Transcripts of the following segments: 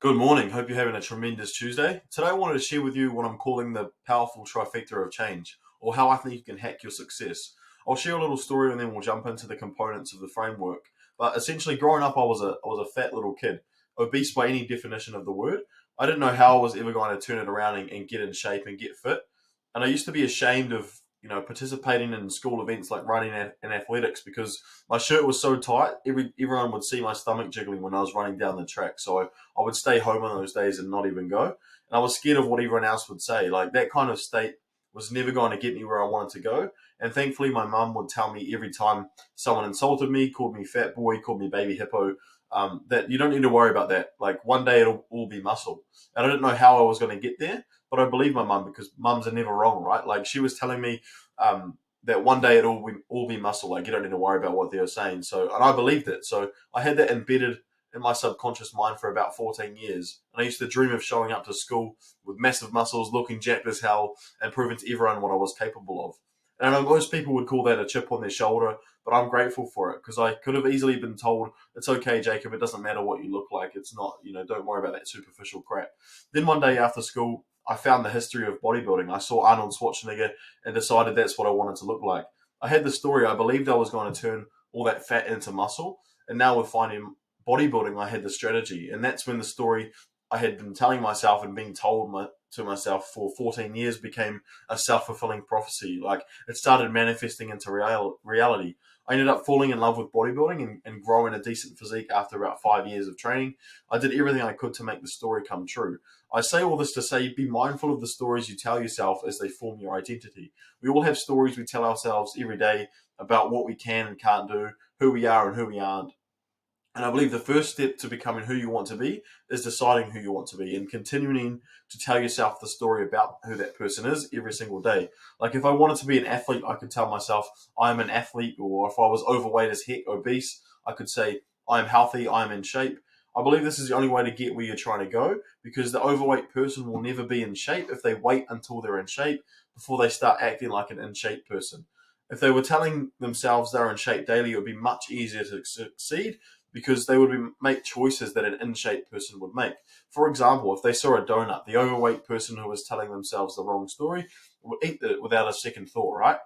Good morning. Hope you're having a tremendous Tuesday. Today, I wanted to share with you what I'm calling the powerful trifecta of change, or how I think you can hack your success. I'll share a little story and then we'll jump into the components of the framework. But essentially, growing up, I was a fat little kid, obese by any definition of the word. I didn't know how I was ever going to turn it around and get in shape and get fit. And I used to be ashamed of participating in school events like running and athletics because my shirt was so tight. Everyone would see my stomach jiggling when I was running down the track. So I would stay home on those days and not even go. And I was scared of what everyone else would say. Like that kind of state was never going to get me where I wanted to go. And thankfully, my mum would tell me every time someone insulted me, called me fat boy, called me baby hippo, that you don't need to worry about that. Like one day it'll all be muscle. And I didn't know how I was going to get there, but I believe my mum because mums are never wrong, right? Like she was telling me that one day it'll all be muscle. Like you don't need to worry about what they're saying. So, and I believed it. So I had that embedded in my subconscious mind for about 14 years. And I used to dream of showing up to school with massive muscles, looking jacked as hell, and proving to everyone what I was capable of. And I know most people would call that a chip on their shoulder, but I'm grateful for it because I could have easily been told, it's okay, Jacob, it doesn't matter what you look like. It's not, don't worry about that superficial crap. Then one day after school, I found the history of bodybuilding. I saw Arnold Schwarzenegger and decided that's what I wanted to look like. I had the story. I believed I was going to turn all that fat into muscle. And now with finding bodybuilding, I had the strategy. And that's when the story I had been telling myself and being told to myself for 14 years became a self-fulfilling prophecy. Like it started manifesting into reality. I ended up falling in love with bodybuilding and growing a decent physique after about 5 years of training. I did everything I could to make the story come true. I say all this to say be mindful of the stories you tell yourself as they form your identity. We all have stories we tell ourselves every day about what we can and can't do, who we are and who we aren't. And I believe the first step to becoming who you want to be is deciding who you want to be and continuing to tell yourself the story about who that person is every single day. Like if I wanted to be an athlete, I could tell myself I'm an athlete, or if I was overweight as heck, obese, I could say I'm healthy, I'm in shape. I believe this is the only way to get where you're trying to go because the overweight person will never be in shape if they wait until they're in shape before they start acting like an in shape person. If they were telling themselves they're in shape daily, it would be much easier to succeed because they would make choices that an in shape person would make. For example, if they saw a donut, the overweight person who was telling themselves the wrong story would eat it without a second thought, right?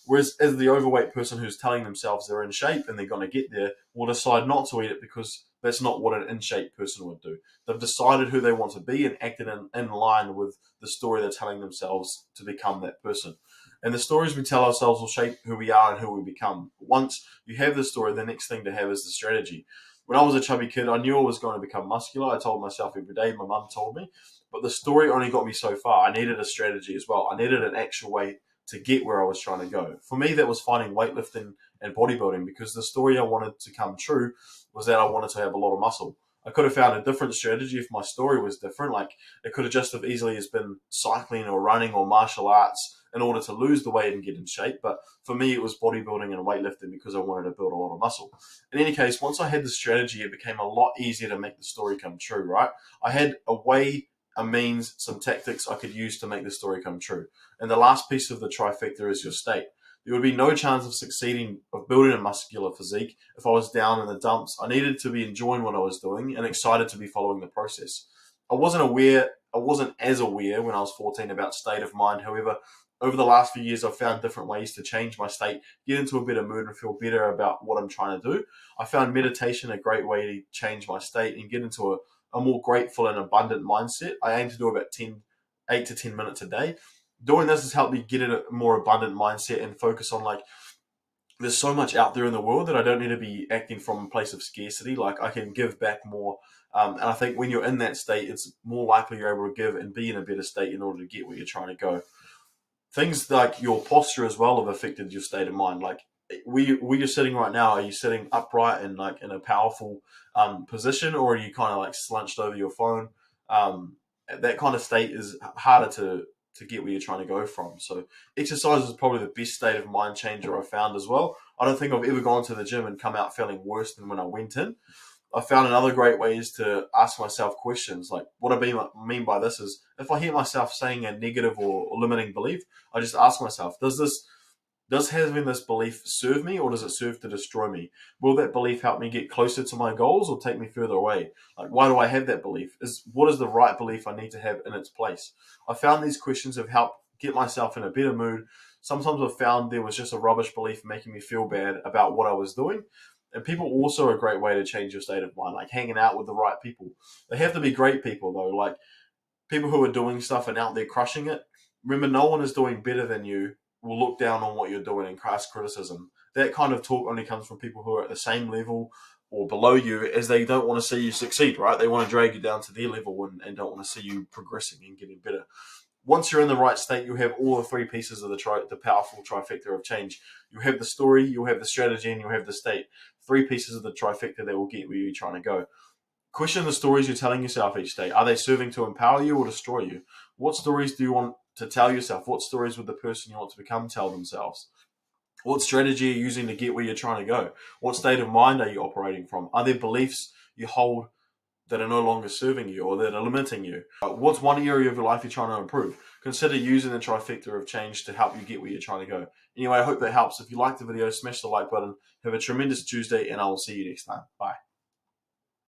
Whereas as the overweight person who's telling themselves they're in shape and they're going to get there will decide not to eat it because that's not what an in shape person would do. They've decided who they want to be and acted in line with the story they're telling themselves to become that person. And the stories we tell ourselves will shape who we are and who we become. Once you have the story, the next thing to have is the strategy. When I was a chubby kid, I knew I was going to become muscular. I told myself every day, my mum told me. But the story only got me so far. I needed a strategy as well. I needed an actual way to get where I was trying to go. For me, that was finding weightlifting and bodybuilding because the story I wanted to come true was that I wanted to have a lot of muscle. I could have found a different strategy if my story was different. Like it could have just as easily as been cycling or running or martial arts in order to lose the weight and get in shape. But for me, it was bodybuilding and weightlifting because I wanted to build a lot of muscle. In any case, once I had the strategy, it became a lot easier to make the story come true, right? I had a way, a means, some tactics I could use to make the story come true. And the last piece of the trifecta is your state. There would be no chance of succeeding, of building a muscular physique if I was down in the dumps. I needed to be enjoying what I was doing and excited to be following the process. I wasn't as aware when I was 14 about state of mind. However, over the last few years, I've found different ways to change my state, get into a better mood and feel better about what I'm trying to do. I found meditation a great way to change my state and get into a more grateful and abundant mindset. I aim to do about 8 to 10 minutes a day. Doing this has helped me get in a more abundant mindset and focus on like there's so much out there in the world that I don't need to be acting from a place of scarcity. Like I can give back more. And I think when you're in that state, it's more likely you're able to give and be in a better state in order to get where you're trying to go. Things like your posture as well have affected your state of mind. Like where you're sitting right now, are you sitting upright and like in a powerful position, or are you kind of like slunched over your phone? That kind of state is harder to get where you're trying to go from. So exercise is probably the best state of mind changer I've found as well. I don't think I've ever gone to the gym and come out feeling worse than when I went in. I found another great way is to ask myself questions. Like what mean by this is if I hear myself saying a negative or limiting belief, I just ask myself, does this Does having this belief serve me, or does it serve to destroy me? Will that belief help me get closer to my goals or take me further away? Like, why do I have that belief? What is the right belief I need to have in its place? I found these questions have helped get myself in a better mood. Sometimes I've found there was just a rubbish belief making me feel bad about what I was doing. And people also are a great way to change your state of mind, like hanging out with the right people. They have to be great people though, like people who are doing stuff and out there crushing it. Remember, no one is doing better than you will look down on what you're doing and cast criticism. That kind of talk only comes from people who are at the same level or below you, as they don't want to see you succeed, right? They want to drag you down to their level and don't want to see you progressing and getting better. Once you're in the right state, you have all the three pieces of the powerful trifecta of change. You have the story, you have the strategy, and you have the state. Three pieces of the trifecta that will get where you're trying to go. Question the stories you're telling yourself each day. Are they serving to empower you or destroy you? What stories do you want to tell yourself? What stories would the person you want to become tell themselves? What strategy are you using to get where you're trying to go? What state of mind are you operating from? Are there beliefs you hold that are no longer serving you or that are limiting you? What's one area of your life you're trying to improve? Consider using the trifecta of change to help you get where you're trying to go. Anyway, I hope that helps. If you liked the video, smash the like button. Have a tremendous Tuesday, and I will see you next time. Bye.